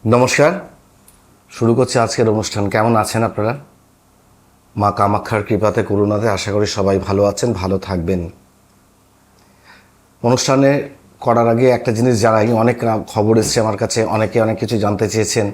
নমস্কার, শুরু করছি আজকের অনুষ্ঠান। কেমন আছেন আপনারা? মা কামাক্ষার কৃপাতে করুণাতে আশা করি সবাই ভালো আছেন, ভালো থাকবেন। অনুষ্ঠানে করার আগে একটা জিনিস জানাই, অনেক খবর এসছে আমার কাছে, অনেকে অনেক কিছু জানতে চেয়েছেন,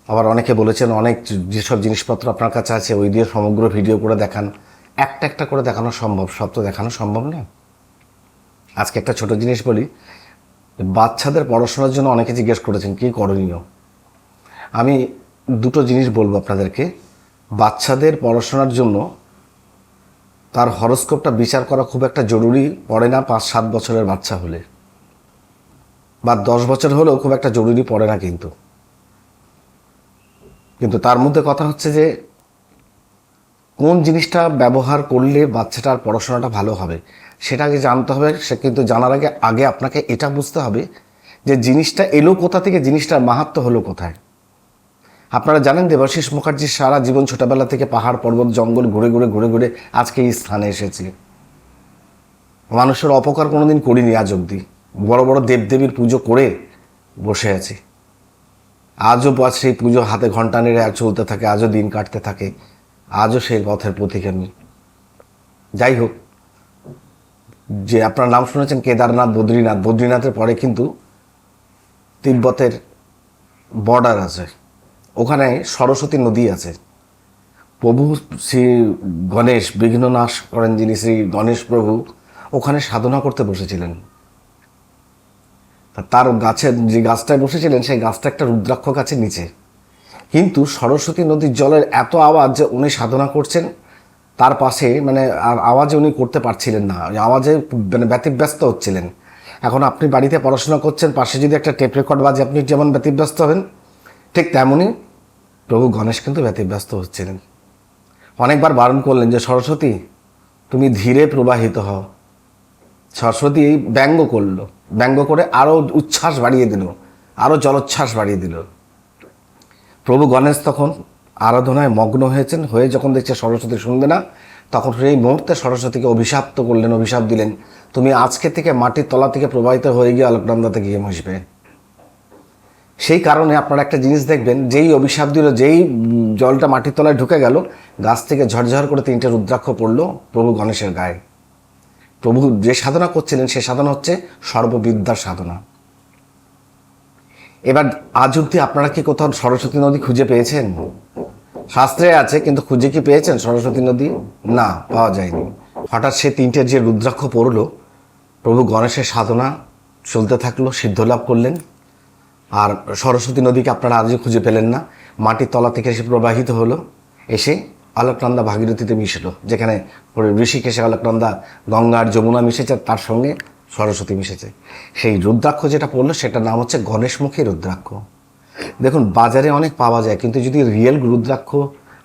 আবার অনেকে বলেছেন অনেক যেসব জিনিসপত্র আপনার কাছে আছে ওই দিয়ে সমগ্র ভিডিও করে দেখান। একটা একটা করে দেখানো সম্ভব, সব তো দেখানো সম্ভব না। আজকে একটা ছোট জিনিস বলি। বাচ্চাদের পড়াশোনার জন্য অনেকে জিজ্ঞেস করেছেন কী করণীয়। আমি দুটো জিনিস বলবো আপনাদেরকে। বাচ্চাদের পড়াশোনার জন্য তার হরোস্কোপটা বিচার করা খুব একটা জরুরি পড়ে না 5-7 বছরের বাচ্চা হলে, বা 10 বছর হলেও খুব একটা জরুরি পড়ে না। কিন্তু তার মধ্যে কথা হচ্ছে যে কোন জিনিসটা ব্যবহার করলে বাচ্চাটার পড়াশোনাটা ভালো হবে সেটা আগে জানতে হবে। সে কিন্তু জানার আগে আগে আপনাকে এটা বুঝতে হবে যে জিনিসটা এলো কোথা থেকে, জিনিসটার মাহাত্ম্য হলো কোথায়। আপনারা জানেন দেবাশিস মুখার্জি সারা জীবন ছোটবেলা থেকে পাহাড় পর্বত জঙ্গল ঘুরে ঘুরে ঘুরে ঘুরে আজকে এই স্থানে এসেছি। মানুষের অপকার কোনোদিন করিনি আজ অবধি, বড় বড় দেবদেবীর পুজো করে বসে আছি। আজও সেই পুজো হাতে ঘন্টা নেড়ে চলতে থাকে, আজও দিন কাটতে থাকে, আজও সেই পথের পথিক আমি। যাই হোক, যে আপনার নাম শুনেছেন কেদারনাথ, বদ্রীনাথের পরে কিন্তু তিব্বতের বর্ডার আছে, ওখানে সরস্বতী নদী আছে। প্রভু শ্রী গণেশ, বিঘ্ন নাশ করেন যিনি শ্রী গণেশ প্রভু, ওখানে সাধনা করতে বসেছিলেন। তার গাছের যে গাছটায় বসেছিলেন সেই গাছটা একটা রুদ্রাক্ষ গাছের নিচে। কিন্তু সরস্বতী নদীর জলের এত আওয়াজ যে উনি সাধনা করছেন তার পাশে, মানে আর আওয়াজে উনি করতে পারছিলেন না, আওয়াজে মানে ব্যতিব্যস্ত হচ্ছিলেন। এখন আপনি বাড়িতে পড়াশোনা করছেন, পাশে যদি একটা টেপ রেকর্ড বাজে আপনি যেমন ব্যতিব্যস্ত হবেন, ঠিক তেমনই প্রভু গণেশ কিন্তু ব্যতিব্যস্ত হচ্ছিলেন। অনেকবার বারণ করলেন যে সরস্বতী তুমি ধীরে প্রবাহিত হও। সরস্বতী ব্যঙ্গ করলো, ব্যঙ্গ করে আরও উচ্ছ্বাস বাড়িয়ে দিল, আরও জলোচ্ছ্বাস বাড়িয়ে দিল। প্রভু গণেশ তখন আরাধনায় মগ্ন হয়েছেন, হয়ে যখন দেখছে সরস্বতী শুনবে না, তখন সেই মুহূর্তে সরস্বতীকে অভিশাপ্ত করলেন, অভিশাপ দিলেন, তুমি আজকে থেকে মাটির তলা থেকে প্রবাহিত হয়ে গিয়ে আলোকনন্দাতে গিয়ে মিশবে। সেই কারণে আপনারা একটা জিনিস দেখবেন, যেই অভিশাপ দিল, যেই জলটা মাটির তলায় ঢুকে গেল, গাছ থেকে ঝরঝর করে 3টে রুদ্রাক্ষ পড়লো প্রভু গণেশের গায়ে। প্রভু যে সাধনা করছিলেন সে সাধনা হচ্ছে সর্ববিদ্যার সাধনা। এবার আজ অব্দি আপনারা কি কোথাও সরস্বতী নদী খুঁজে পেয়েছেন? শাস্ত্রে আছে, কিন্তু খুঁজে কি পেয়েছেন সরস্বতী নদী? না, পাওয়া যায়নি। হঠাৎ সে 3টে যে রুদ্রাক্ষ পড়লো, প্রভু গণেশের সাধনা চলতে থাকলো, সিদ্ধলাভ করলেন। আর সরস্বতী নদীকে আপনারা আজও খুঁজে পেলেন না। মাটির তলা থেকে এসে প্রবাহিত হলো, এসে আলোকনন্দা ভাগীরথীতে মিশলো, যেখানে ঋষিকেশে আলোকনন্দা গঙ্গা আর যমুনা মিশেছে, তার সঙ্গে সরস্বতী মিশেছে। সেই রুদ্রাক্ষ যেটা পড়লো সেটার নাম হচ্ছে গণেশমুখী রুদ্রাক্ষ। দেখুন, বাজারে অনেক পাওয়া যায়, কিন্তু যদি রিয়েল রুদ্রাক্ষ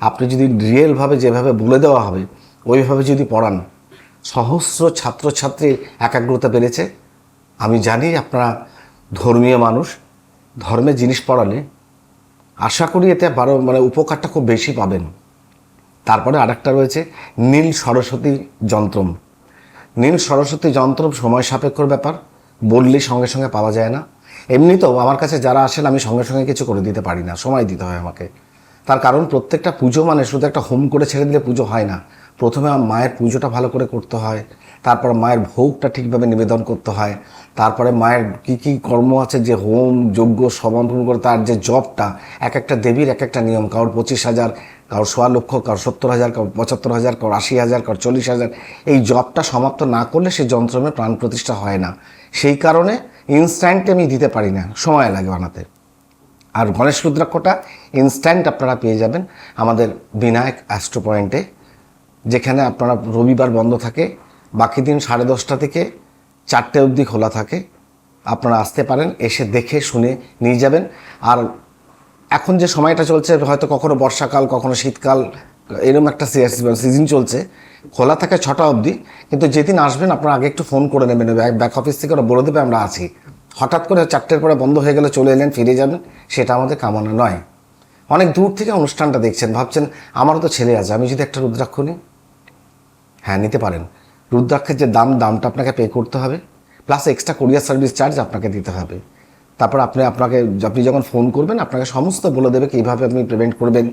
আপনি যদি রিয়েলভাবে যেভাবে বলে দেওয়া হবে ওইভাবে যদি পড়ান, সহস্র ছাত্রছাত্রীর একাগ্রতা বেড়েছে। আমি জানি আপনারা ধর্মীয় মানুষ, ধর্মের জিনিস পড়ালে আশা করি এতে মানে উপকারটা খুব বেশি পাবেন। তারপরে আরেকটা রয়েছে নীল সরস্বতী যন্ত্রম। নীল সরস্বতী যন্ত্রম সময় সাপেক্ষর ব্যাপার, বললেই সঙ্গে সঙ্গে পাওয়া যায় না। এমনিতেও আমার কাছে যারা আসেন আমি সঙ্গে সঙ্গে কিছু করে দিতে পারি না, সময় দিতে হয় আমাকে। তার কারণ প্রত্যেকটা পুজো মানে শুধু একটা হোম করে ছেড়ে দিলে পুজো হয় না। প্রথমে মায়ের পুজোটা ভালো করে করতে হয়, তারপর মায়ের ভোগটা ঠিকভাবে নিবেদন করতে হয়, তারপরে মায়ের কী কী কর্ম আছে, যে হোম যজ্ঞ সমাপন করে তার যে জপটা, এক একটা দেবীর এক একটা নিয়ম, কারোর 25,000, কারোর 1,00,000, কারোর 70,000, কারোর 75,000, কারোর 80,000, কারোর 40,000। এই জপটা সমাপ্ত না করলে সেই যন্ত্রমের প্রাণ প্রতিষ্ঠা হয় না। সেই কারণে ইনস্ট্যান্টে আমি দিতে পারি না, সময় লাগে বানাতে। আর গণেশ রুদ্রাক্ষটা ইনস্ট্যান্ট আপনারা পেয়ে যাবেন আমাদের বিনায়ক অ্যাস্ট্রো পয়েন্টে, যেখানে আপনারা রবিবার বন্ধ থাকে, বাকি দিন 10:30 থেকে 4টে অবধি খোলা থাকে। আপনারা আসতে পারেন, এসে দেখে শুনে নিয়ে যাবেন। আর এখন যে সময়টা চলছে, হয়তো কখনো বর্ষাকাল কখনো শীতকাল, এরকম একটা সিজন চলছে, খোলা থাকে 6টা অবধি। কিন্তু যেদিন আসবেন আপনারা আগে একটু ফোন করে নেবেন, ব্যাক অফিস থেকে ওরা বলে দেবে আমরা আছি। হঠাৎ করে 4টের পরে বন্ধ হয়ে গেলে চলে এলেন ফিরে যাবেন, সেটা আমাদের কামনা নয়। অনেক দূর থেকে অনুষ্ঠানটা দেখছেন, ভাবছেন আমারও তো ছেলে আছে, আমি যদি একটা রুদ্রাক্ষ নিই। হ্যাঁ, নিতে পারেন। রুদ্রাক্ষের যে দামটা আপনাকে পে করতে হবে, plus extra courier service charge আপনাকে দিতে হবে। তারপর আপনি যখন ফোন করবেন আপনাকে সমস্ত বলে দেবে কীভাবে আপনি পেমেন্ট করবেন।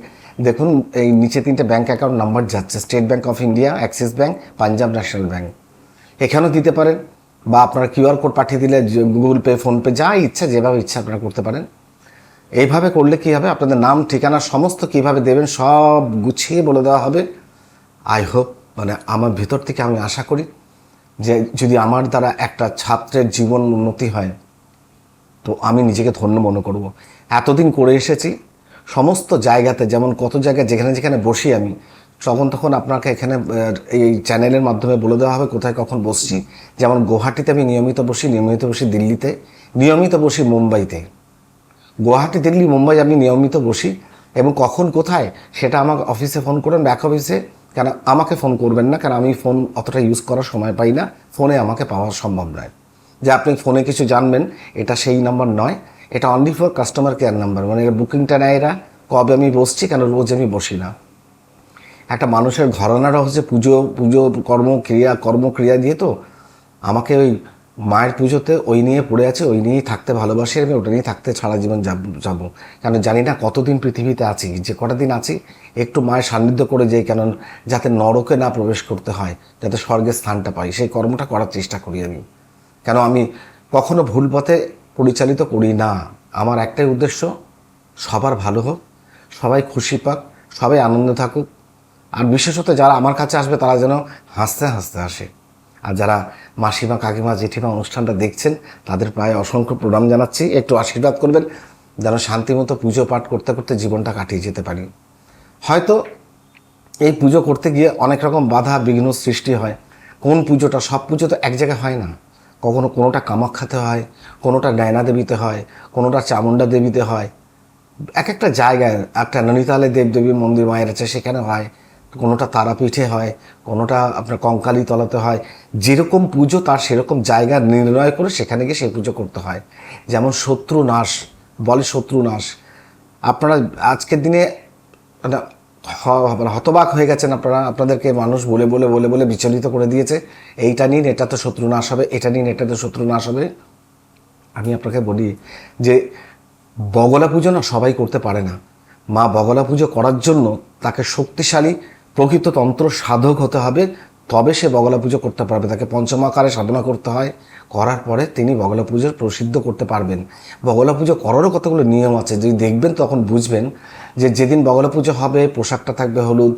দেখুন এই নিচে 3টে ব্যাঙ্ক অ্যাকাউন্ট নাম্বার যাচ্ছে, state bank of India, Axis bank, Punjab national bank. এখানেও দিতে পারেন, বা আপনারা কিউআর কোড পাঠিয়ে দিলে গুগল পে, ফোনপে, যা ইচ্ছা যেভাবে ইচ্ছা আপনারা করতে পারেন। এইভাবে করলে কী হবে, আপনাদের নাম ঠিকানা সমস্ত কীভাবে দেবেন সব গুছিয়ে বলে দেওয়া হবে। আই হোপ, মানে আমার ভিতর থেকে আমি আশা করি যে যদি আমার দ্বারা একটা ছাত্রের জীবন উন্নতি হয় তো আমি নিজেকে ধন্য মনে করব। এতদিন করে এসেছি সমস্ত জায়গাতে, যেমন কত জায়গায় যেখানে যেখানে বসি আমি, তখন আপনাকে এখানে এই চ্যানেলের মাধ্যমে বলে দেওয়া হবে কোথায় কখন বসছি। যেমন গুয়াহাটিতে আমি নিয়মিত বসি দিল্লিতে, নিয়মিত বসি মুম্বাইতে। গুয়াহাটি, দিল্লি, মুম্বাই আমি নিয়মিত বসি, এবং কখন কোথায় সেটা আমাকে অফিসে ফোন করবেন, ব্যাক অফিসে। কেন আমাকে ফোন করবেন না, কারণ আমি ফোন অতটা ইউজ করার সময় পাই না, ফোনে আমাকে পাওয়া সম্ভব নয়। যে আপনি ফোনে কিছু জানবেন, এটা সেই নাম্বার নয়, এটা only for customer care number. মানে এর বুকিংটা নেয় এরা, কবে আমি বসছি, কেন রোজ আমি বসি না। একটা মানুষের ঘরানাটা হচ্ছে পুজো কর্মক্রিয়া দিয়ে, তো আমাকে ওই মায়ের পুজোতে ওই নিয়ে পড়ে আছে, ওই নিয়েই থাকতে ভালোবাসি, আমি ওটা নিয়ে থাকতে সারা জীবন যাব। কারণ জানি না কতদিন পৃথিবীতে আছি, যে কটা দিন আছি একটু মায়ের সান্নিধ্য করে যাই, কেন যাতে নরকে না প্রবেশ করতে হয়, যাতে স্বর্গের স্থানটা পাই, সেই কর্মটা করার চেষ্টা করি আমি। কেন আমি কখনো ভুল পথে পরিচালিত করি না। আমার একটাই উদ্দেশ্য, সবার ভালো হোক, সবাই খুশি পাক, সবাই আনন্দে থাকুক। আর বিশেষত যারা আমার কাছে আসবে তারা যেন হাসতে হাসতে আসে। আর যারা মাসিমা, কাকিমা, জেঠিমা অনুষ্ঠানটা দেখছেন তাদের প্রায় অসংখ্য প্রণাম জানাচ্ছি। একটু আশীর্বাদ করবেন যেন শান্তিমতো পুজো পাঠ করতে করতে জীবনটা কাটিয়ে যেতে পারি। হয়তো এই পুজো করতে গিয়ে অনেক রকম বাধা বিঘ্ন সৃষ্টি হয়। কোন পুজোটা, সব পুজো তো এক জায়গায় হয় না। কোনোটা কামাখ্যাতে হয়, কোনোটা নয়না দেবীতে হয়, কোনোটা চামুণ্ডা দেবীতে হয়। এক একটা জায়গায়, একটা নৈনিতালে দেবদেবীর মন্দির মায়ের আছে সেখানে হয়, কোনোটা তারাপীঠে হয়, কোনোটা আপনার কঙ্কালীতলাতে হয়। যেরকম পুজো তার সেরকম জায়গা নির্ণয় করে সেখানে গিয়ে সেই পুজো করতে হয়। যেমন শত্রু নাশ আপনারা আজকের দিনে হতবাক হয়ে গেছেন, আপনাদেরকে মানুষ বলে বলে বলে বলে বিচলিত করে দিয়েছে। এইটা নিন, এটা তো শত্রু নাশ হবে, এটা নিন, এটা তো শত্রু নাশ হবে। আমি আপনাকে বলি যে বগলা পুজো না সবাই করতে পারে না। মা বগলা পুজো করার জন্য তাকে শক্তিশালী প্রকৃত তন্ত্র সাধক হতে হবে, তবে সে বগলা পুজো করতে পারবে। তাকে পঞ্চমাকারে সাধনা করতে হয়, করার পরে তিনি বগলা পুজোর প্রসিদ্ধ করতে পারবেন। বগলা পুজো করারও কতগুলো নিয়ম আছে, যদি দেখবেন তখন বুঝবেন যে যেদিন বগলা পুজো হবে পোশাকটা থাকবে হলুদ,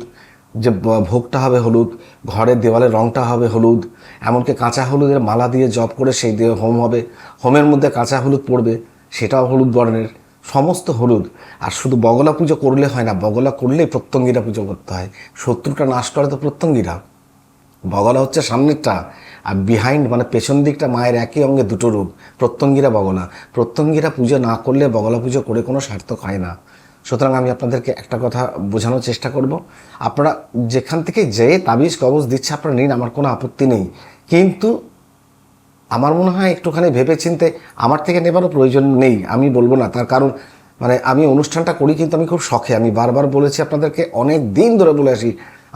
যে ভোগটা হবে হলুদ, ঘরের দেওয়ালের রঙটা হবে হলুদ, এমনকি কাঁচা হলুদের মালা দিয়ে জপ করে সেই হোম হবে, হোমের মধ্যে কাঁচা হলুদ পড়বে, সেটাও হলুদ বর্ণের, সমস্ত হলুদ। আর শুধু বগলা পুজো করলে হয় না, বগলা করলেই প্রত্যঙ্গীরা পুজো করতে হয়। শত্রুটা নাশ করে তো প্রত্যঙ্গীরা। বগলা হচ্ছে সামনেরটা, আর বিহাইন্ড মানে পেছন দিকটা মায়ের একই অঙ্গে দুটো রূপ, প্রত্যঙ্গীরা বগলা। প্রত্যঙ্গীরা পুজো না করলে বগলা পুজো করে কোনো সার্থক হয় না। সুতরাং আমি আপনাদেরকে একটা কথা বোঝানোর চেষ্টা করব, আপনারা যেখান থেকে যে তাবিজ কবজ দিচ্ছে আপনারা নিন, আমার কোনো আপত্তি নেই। কিন্তু আমার মনে হয় একটুখানি ভেবেচিন্তে আমার থেকে নেবারও প্রয়োজন নেই। আমি বলবো না, তার কারণ মানে আমি অনুষ্ঠানটা করি কিন্তু আমি খুব শখে, আমি বারবার বলেছি আপনাদেরকে, অনেক দিন ধরে বলে আসি,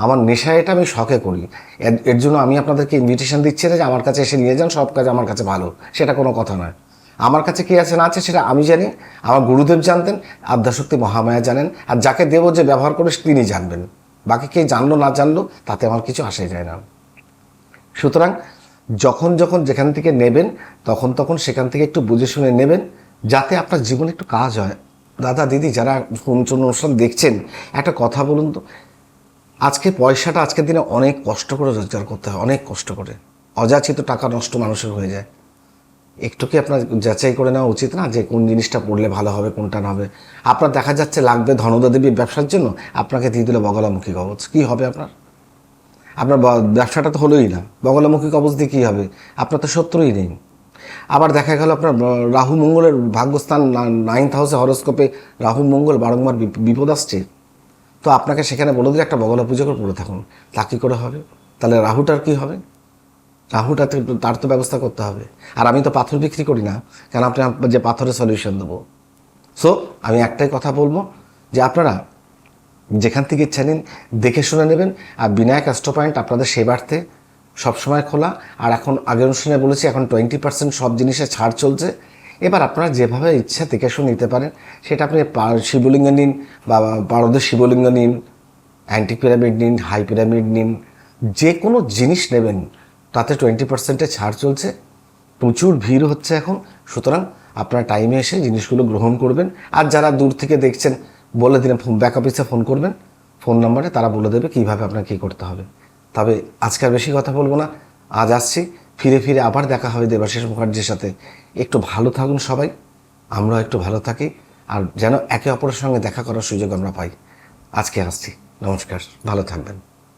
আমার নেশা এটা, আমি শখে করি। এর জন্য আমি আপনাদেরকে ইনভিটেশন দিচ্ছি না যে আমার কাছে এসে নিয়ে যান, সব কাজ আমার কাছে ভালো, সেটা কোনো কথা নয়। আমার কাছে কী আছে না আছে সেটা আমি জানি, আমার গুরুদেব জানতেন, আদ্যাশক্তি মহামায়া জানেন, আর যাকে দেব যে ব্যবহার করে তিনি জানবেন। বাকি কে জানলো না জানলো তাতে আমার কিছু আসে যায় না। সুতরাং যখন যখন যেখান থেকে নেবেন তখন সেখান থেকে একটু বুঝে শুনে নেবেন, যাতে আপনার জীবনে একটু কাজ হয়। দাদা দিদি যারা অনুষ্ঠান দেখছেন, একটা কথা বলুন তো, আজকে পয়সাটা আজকের দিনে অনেক কষ্ট করে রোজগার করতে হয়, অনেক কষ্ট করে, অযাচিত টাকা নষ্ট মানুষের হয়ে যায়। একটু কি আপনার যাচাই করে নেওয়া উচিত না যে কোন জিনিসটা পড়লে ভালো হবে, কোনটা না হবে? আপনার দেখা যাচ্ছে লাগবে ধনদা দেবীর ব্যবসার জন্য, আপনাকে দিয়ে দিল বগলামুখী কবচ, কী হবে আপনার ব্যবসাটা তো হলোই না। বগলামুখী কবচ দিয়ে কী হবে? আপনার তো শত্রুই নেই। আবার দেখা গেল আপনার রাহু মঙ্গলের ভাগ্যস্থান 9th হাউসে, হরোস্কোপে রাহু মঙ্গল বারংবার বিপদ আসছে, তো আপনাকে সেখানে বলে দিলে একটা বগলা পুজো করে পড়ে থাকুন, তা কী করে হবে? তাহলে রাহুটার কী হবে? রাহুটাতে তার তো ব্যবস্থা করতে হবে। আর আমি তো পাথর বিক্রি করি না, কেন আপনি যে পাথরের সলিউশন দেবো। সো আমি একটাই কথা বলবো যে আপনারা যেখান থেকে ইচ্ছা নিন, দেখে শুনে নেবেন। আর বিনায়ক অ্যাস্ট্রো পয়েন্ট আপনাদের সেবার্থে সবসময় খোলা। আর এখন আগের অনুষ্ঠানে বলেছি, এখন 20% সব জিনিসে ছাড় চলছে। এবার আপনারা যেভাবে ইচ্ছা দেখে শুনে নিতে পারেন, সেটা আপনি শিবলিঙ্গ নিন বা পারদের শিবলিঙ্গ নিন, অ্যান্টি পিরামিড নিন, হাই পিরামিড নিন, যে কোনো জিনিস নেবেন তাতে 20% ছাড় চলছে। প্রচুর ভিড় হচ্ছে এখন, সুতরাং আপনার টাইমে এসে জিনিসগুলো গ্রহণ করবেন। আর যারা দূর থেকে দেখছেন, বলে দিলেন ব্যাক অফিসে ফোন করবেন, ফোন নাম্বারে তারা বলে দেবে কীভাবে আপনার কী করতে হবে। তবে আজকে আর বেশি কথা বলবো না, আজ আসছি, ফিরে ফিরে আবার দেখা হবে দেবাশিস মুখার্জির সাথে। একটু ভালো থাকুন সবাই, আমরা একটু ভালো থাকি, আর যেন একে অপরের সঙ্গে দেখা করার সুযোগ আমরা পাই। আজকে আসছি, নমস্কার, ভালো থাকবেন।